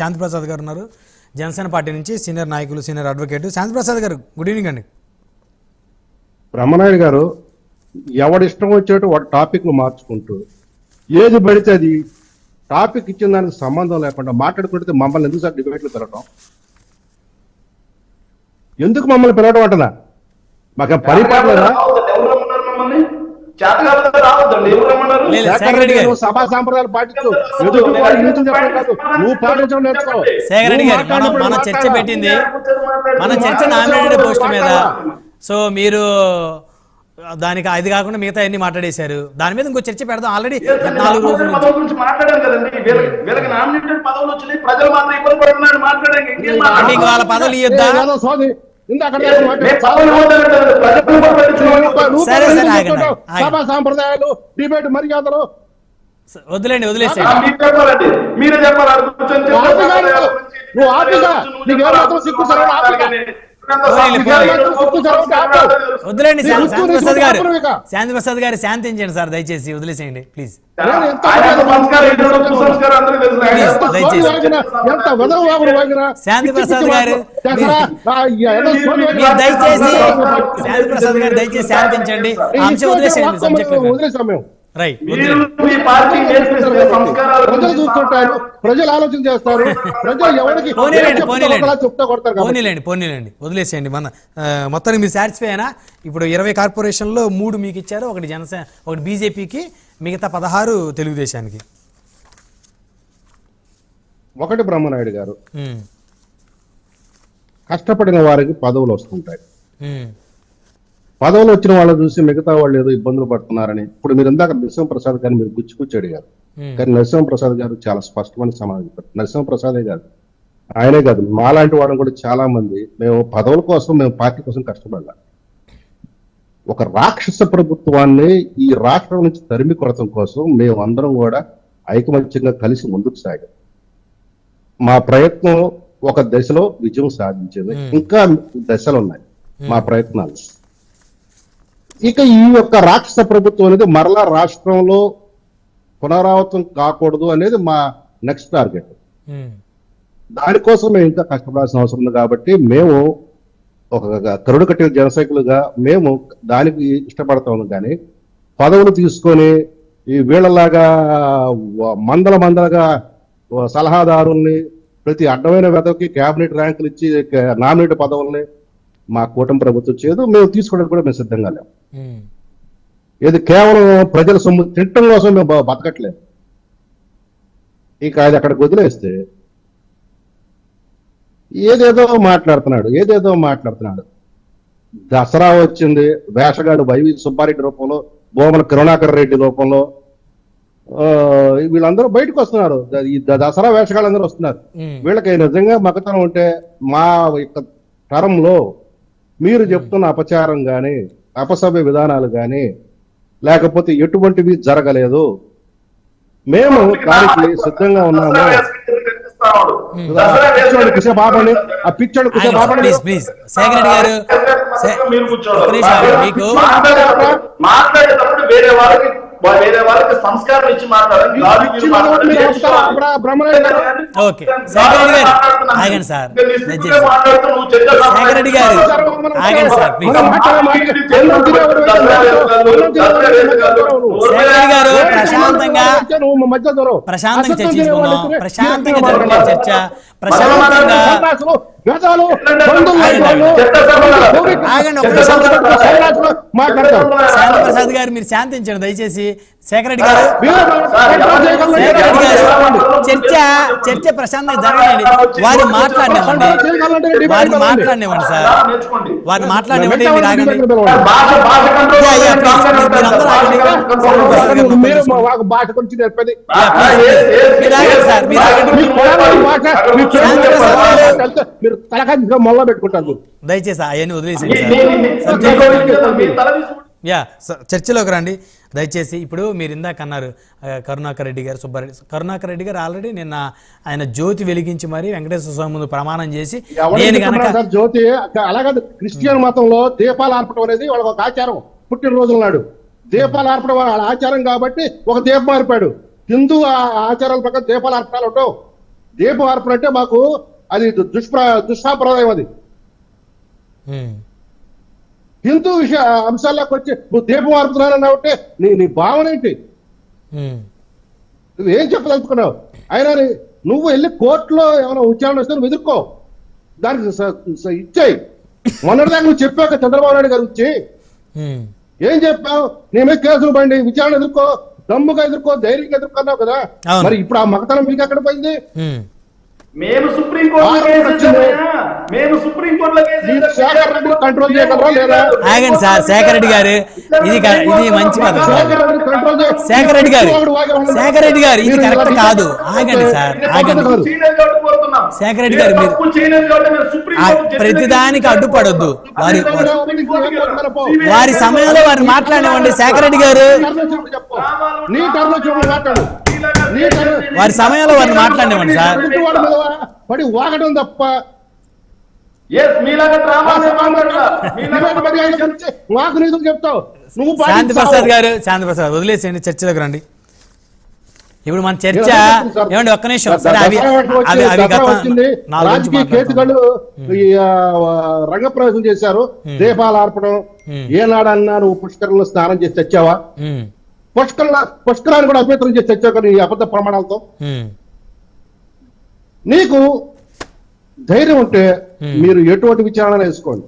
శాంతిప్రసాద్ గారు ఉన్నారు, జనసేన పార్టీ నుంచి సీనియర్ నాయకులు, సీనియర్ అడ్వకేట్. శాంతిప్రసాద్ గారు, గుడ్ ఈవినింగ్ అండి. బ్రహ్మనాయుడు గారు ఎవడిష్టం వచ్చేట్టు వాడు టాపిక్లు మార్చుకుంటూ ఏది పడితే అది టాపిక్ ఇచ్చిన దానికి సంబంధం లేకుండా మాట్లాడుకుంటే మమ్మల్ని ఎందుకు సార్ డిబేట్లు పిలవటం? ఎందుకు మమ్మల్ని పిలవటం అంటదా? మాకు పరిపాలన సభా సాంప్రదాయాలు పాటించు, నువ్వు పాటించడం నేర్చుకో. మన చర్చ పెట్టింది, మన చర్చ నామినేటెడ్ పోస్ట్ మీద. సో మీరు దానికి అది కాకుండా మిగతా అన్ని మాట్లాడేశారు. దాని మీద ఇంకో చర్చ పెడదాం. ఆల్రెడీ 4 రోజుల నుంచి మాట్లాడాం కదండి. వీళ్ళకి నామినేటెడ్ పదవులు వచ్చినాయి, ప్రజలు మాత్రం ఇబ్బంది పడుతున్నారు. మాట్లాడండి, వాళ్ళ పదవులు ఇద్దా. సభా సాంప్రదాయాలు, డిబేట్ మర్యాదలు వదిలేండి, వదిలేసి మీరే చెప్పాలి. వదిలేండి శాంతిప్రసాద్ గారు, శాంతిప్రసాద్ గారు శాంతించండి సార్, దయచేసి వదిలేసేయండి ప్లీజ్. శాంతిప్రసాద్ గారు దయచేసి, శాంతిప్రసాద్ గారు దయచేసి శాంతించండి, అంశం వదిలేసేయండి సబ్జెక్ట్. రైట్, ప్రజలు చూస్తుంటారు, ప్రజలు ఆలోచన చేస్తారు, ప్రజలు ఎవరికి పోనీలేండి వదిలేసేయండి. మన మొత్తానికి మీరు సాటిస్ఫై అయినా? ఇప్పుడు 20 కార్పొరేషన్లో 3 మీకు ఇచ్చారు, ఒకటి జనసేన, ఒకటి బీజేపీకి, మిగతా 16 తెలుగుదేశానికి. ఒకటి బ్రహ్మనాయుడు గారు, కష్టపడిన వారికి పదవులు వస్తుంటాయి. పదవులు వచ్చిన వాళ్ళని చూసి మిగతా వాళ్ళు ఏదో ఇబ్బందులు పడుతున్నారని, ఇప్పుడు మీరు ఇందాక నరసింహప్రసాద్ గారిని మీరు గుచ్చి అడిగారు, కానీ నరసింహప్రసాద్ గారు చాలా స్పష్టమైన సమాధానం చెప్పారు. నరసింహప్రసాదే కాదు, ఆయనే కాదు, మాలాంటి వాళ్ళని కూడా చాలా మంది మేము పదవుల కోసం, మేము పార్టీ కోసం కష్టపడాలి. ఒక రాక్షస ప్రభుత్వాన్ని ఈ రాష్ట్రం నుంచి తరిమి కొడతం కోసం మేము అందరం కూడా ఐకమత్యంగా కలిసి ముందుకు సాగాం. మా ప్రయత్నం ఒక దశలో విజయం సాధించింది, ఇంకా దశలు ఉన్నాయి మా ప్రయత్నాలు. ఇక ఈ యొక్క రాక్షస ప్రభుత్వం అనేది మరలా రాష్ట్రంలో పునరావృతం కాకూడదు అనేది మా నెక్స్ట్ టార్గెట్. దానికోసం మేము ఇంకా కష్టపడాల్సిన అవసరం ఉంది. కాబట్టి మేము ఒక కరుడు కట్టిన జనసైకులుగా మేము దానికి ఇష్టపడతాము. కానీ పదవులు తీసుకొని ఈ వీళ్ళలాగా మందలుగా సలహాదారుల్ని, ప్రతి అడ్డమైన వెదకి క్యాబినెట్ ర్యాంకులు ఇచ్చి నామినేట్ పదవుల్ని మా కూటమి ప్రభుత్వం చేయదు. మేము తీసుకోవడానికి కూడా మేము సిద్ధంగా లేము. ఇది కేవలం ప్రజల సొమ్ము తిట్టడం కోసం మేము బతకట్లేదు. ఇక అది అక్కడికి వదిలేస్తే ఏదేదో మాట్లాడుతున్నాడు. దసరా వచ్చింది, వేషగాడు వైవి సుబ్బారెడ్డి రూపంలో, భూమన కరుణాకర్ రెడ్డి రూపంలో వీళ్ళందరూ బయటకు వస్తున్నారు. ఈ దసరా వేషగాళ్ళందరూ వస్తున్నారు. వీళ్ళకి నిజంగా మగతనం ఉంటే మా యొక్క తరంలో మీరు చెప్తున్న అపచారం గాని, అపసభ్య విధానాలు గాని, లేకపోతే ఎటువంటివి జరగలేదు, మేము దానికి సిద్ధంగా ఉన్నాము. బాబాని ఆ పిచ్చోడు మాట్లాడేటప్పుడు వేరే వాళ్ళకి సంస్కారం ఇచ్చి మాట్లాడాలి. ప్రశాంతంగా చర్చించుకున్నాం, ప్రశాంతంగా జరిగిన చర్చ, ప్రశాంతంగా. శాంతిప్రసాద్ గారు మీరు శాంతించండి దయచేసి. శేఖర్ రెడ్డి గారు చర్చ ప్రశాంతంగా జరగండి. వారిని మాట్లాడినివ్వండి సార్, వారిని మాట్లాడినివ్వండి. మీరు ఆగండి, దయచేసి అవన్నీ వదిలేసేయండి సార్. చర్చలోకి రండి దయచేసి. ఇప్పుడు మీరు ఇందాక అన్నారు కరుణాకర్ రెడ్డి గారు, సుబ్బారెడ్డి. కరుణాకర్ రెడ్డి గారు ఆల్రెడీ నిన్న ఆయన జ్యోతి వెలిగించి మరి వెంకటేశ్వర స్వామి ముందు ప్రమాణం చేసి, జ్యోతి అలాగే క్రిస్టియన్ మతంలో దీపాలు ఆర్పడం అనేది వాళ్ళకి ఒక ఆచారం. పుట్టినరోజుల నాడు దీపాలు ఆర్పడం వాళ్ళ ఆచారం కాబట్టి ఒక దీపం ఆర్పాడు. హిందూ ఆచారాల ప్రకారం దీపాలు ఆర్పడాలు ఉండవు. దీపం అర్పణ అంటే మాకు అది దుష్ప్రాప్రదాయం. అది ఉమ్, హిందూ అంశాల్లోకి వచ్చి నువ్వు దీపం అర్పుతున్నానంటే నీ భావన ఏంటి? ఉమ్, నువ్వేం చెప్పదలుచుకున్నావు? అయినా నువ్వు వెళ్ళి కోర్టులో ఏమైనా విచారణ వస్తే నువ్వు ఎదుర్కో, దానికి ఇచ్చాయి. మొన్నటిదాకా నువ్వు చెప్పాక చంద్రబాబు నాయుడు గారు వచ్చి ఉమ్, ఏం చెప్పావు? నీ మీద కేసులు పడి విచారణ ఎదుర్కో, దమ్ముగా ఎదుర్కో, ధైర్యంగా ఎదుర్కొన్నావు కదా. అవును. మరి ఇప్పుడు ఆ మగతనం మీకు ఎక్కడ పోయింది? ఉమ్. మేము సుప్రీంకోర్టులో కేసు వేసామయ్యా. మేము సుప్రీంకోర్టులో కేసు మీరు వేసాం. శేఖర్ రెడ్డిని కంట్రోల్ చేయగలరా లేదా? ఆగండి సార్, శేఖర్ రెడ్డి గారు, ఇది మంచి పదం కాదు. శేఖర్ రెడ్డిని కంట్రోల్ చేయ- శేఖర్ రెడ్డి గారు, శేఖర్ రెడ్డి గారు, ఇది కరెక్ట్ కాదు. ఆగండి సార్, ఆగండి. చేయలేని చోట కోరుతున్నాం. శేఖర్ రెడ్డి గారు, మీరు తప్పు చేయలేని చోట మీరు సుప్రీంకోర్టు జడ్జిని ప్రతిదానికి అడ్డుపడొద్దు. వారి సమయంలో వారిని మాట్లాడినవ్వండి. శేఖర్ రెడ్డి గారు, నీ టర్న్ వచ్చినప్పుడు మాట్లాడు. నీ టర్న్ వారి సమయంలో వారిని మాట్లాడినవ్వండి సార్. ఎదుటివాడి మీద పడి వాగడం తప్ప Yes, మీలాగా డ్రామాలు మాట్లాడలా. డిబేట్ మర్యాద ఇచ్చి మాకు నీతులు చెప్తావు. నువ్వు శాంతి ప్రసాద్ గారు, శాంతి ప్రసాద్ వదిలేసేయండి, చర్చ దగ్గర రండి. ఇప్పుడు మన చర్చ ఏమండి, ఒక్క నిమిషం సరే. అవి గత 4 రాజకీయ కేతుಗಳು ఈ రంగప్రవేశం చేశారు. దీపాలు ఆర్పడం ఏనాడన్నా నువ్వు పుష్కరంలో స్నానం చేసి తెచ్చావా? పుష్కరాన్ని కూడా అభ్యంతరం చేసి తెచ్చావు కానీ ఈ అబద్ధ ప్రమాణాలతో. నీకు ధైర్యం ఉంటే మీరు ఎటువంటి విచారణ వేసుకోండి.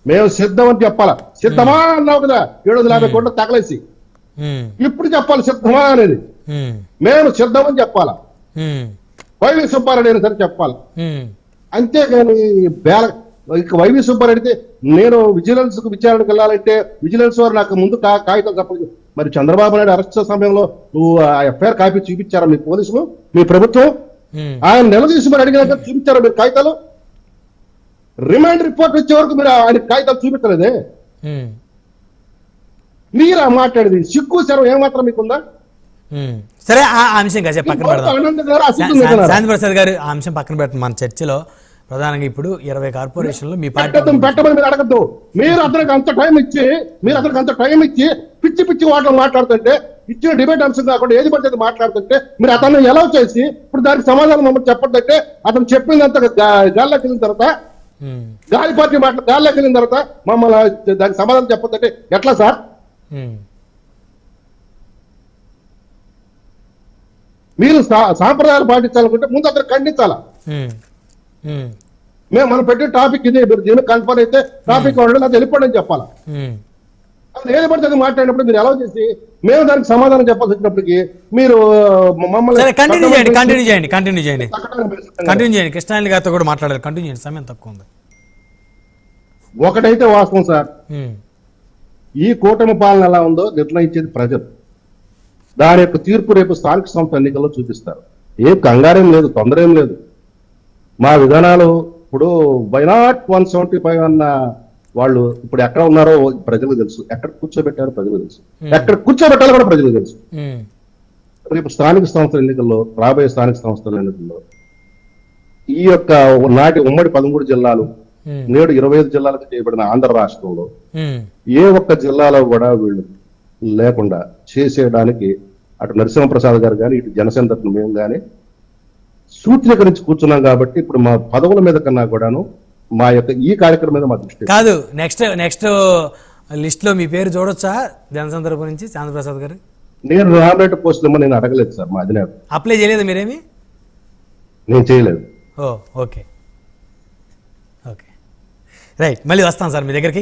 మేము సిద్ధం అని చెప్పాలా. సిద్ధమా అన్నావు కదా 750 కోట్లు తగలేసి. ఇప్పుడు చెప్పాలి సిద్ధమా అనేది. మేము సిద్ధం అని చెప్పాలా. వైవి సుబ్బారెడ్డి అయినా సరే చెప్పాలి. అంతేగాని వైవి సుబ్బారెడ్డితే నేను విజిలెన్స్ కు విచారణకు వెళ్ళాలంటే విజిలెన్స్ వారు నాకు ముందు కాగితం చెప్పలేదు. మరి చంద్రబాబు నాయుడు అరెస్ట్ సమయంలో నువ్వు ఆ ఎఫ్ఐఆర్ కాపీ చూపించారా మీ పోలీసులు, మీ ప్రభుత్వం? ఆయన నిలదీసి మరి అడిగినాక చూపించారా మీరు కాగితాలు? రిమాండ్ రిపోర్ట్ వచ్చే వరకు మీరు ఆయన కాగితాలు చూపించలేదే. మీరా మాట్లాడేది? సిగ్గు శరం ఏమాత్రం మీకుందా? సరే, ఆ అంశం కాసేపు పక్కన పెడదాం. శాంతి ప్రసాద్ గారు, ఆ అంశం పక్కన పెట్టండి. మన చర్చలో ప్రధానంగా ఇప్పుడు 20 కార్పొరేషన్లు మీ పార్టీ పెట్టమని మీరు అడగద్దు. మీరు అతనికి అంత టైం ఇచ్చి పిచ్చి పిచ్చి వాటిలో మాట్లాడుతుంటే, ఇచ్చిన డిబేట్ అంశం కాకుండా ఏది పడితే మాట్లాడుతుంటే మీరు అతన్ని ఎలా చేసి ఇప్పుడు దానికి సమాధానం మమ్మల్ని చెప్పడంటే అతను చెప్పిందంత గాల్లోకి వెళ్ళిన తర్వాత గాలి పార్టీ గాల్లోకి వెళ్ళిన తర్వాత మమ్మల్ని దానికి సమాధానం చెప్పదంటే ఎట్లా సార్? మీరు సాంప్రదాయాలు పాటించాలనుకుంటే ముందు అతను ఖండించాలా. మనం పెట్టిన టాపిక్ ఇదే, మీరు దీని కన్ఫర్మ్ అయితే టాపిక్ వాడు అది వెళ్ళిపోండి అని చెప్పాలా. అది ఏది పడితే అది మాట్లాడినప్పుడు మీరు ఎలా చేసి మేము దానికి సమాధానం చెప్పాల్సి వచ్చినప్పటికీ మీరు మమ్మల్ని కంటిన్యూ చేయండి. కృష్ణారెడ్డి గారితో కూడా మాట్లాడాలి. కంటిన్యూ చేయండి, సమయం తక్కువ ఉంది. ఒకటైతే వాస్తవం సార్, ఈ కూటమి పాలన ఎలా ఉందో నిర్ణయించేది ప్రజలు. దాని యొక్క తీర్పు రేపు స్థానిక సంస్థ ఎన్నికల్లో చూపిస్తారు. ఏం కంగారేం లేదు, తొందర ఏం లేదు. మా విధానాలు ఇప్పుడు వైనాట్ 175 అన్న వాళ్ళు ఇప్పుడు ఎక్కడ ఉన్నారో ప్రజలకు తెలుసు, ఎక్కడ కూర్చోబెట్టారో ప్రజలకు తెలుసు, ఎక్కడ కూర్చోబెట్టాలో కూడా ప్రజలకు తెలుసు. రేపు స్థానిక సంస్థల ఎన్నికల్లో, రాబోయే స్థానిక సంస్థల ఎన్నికల్లో ఈ యొక్క నాటి ఉమ్మడి 13 జిల్లాలు నేడు 25 జిల్లాలకు చేయబడిన ఆంధ్ర రాష్ట్రంలో ఏ ఒక్క జిల్లాలో కూడా వీళ్ళు లేకుండా చేసేయడానికి అటు నరసింహప్రసాద్ గారు కానీ ఇటు జనసేన తరపున మేము కానీ సూత్రీకరించి కూర్చున్నాం. కాబట్టి ఇప్పుడు మా పదవుల మీద కన్నా కూడాను మా యొక్క ఈ కార్యక్రమం మీద మా దృష్టి కాదు. నెక్స్ట్ లిస్ట్ లో మీ పేరు చూడొచ్చా జనసేన తరపు నుంచి శాంతిప్రసాద్ గారు? నేను నామినేటెడ్ పోస్టులు నేను అడగలేదు సార్. మా అధినేత అప్లై చేయలేదు మీరేమి? నేను చేయలేదు. ఓకే రైట్, మళ్ళీ వస్తాం సార్ మీ దగ్గరికి.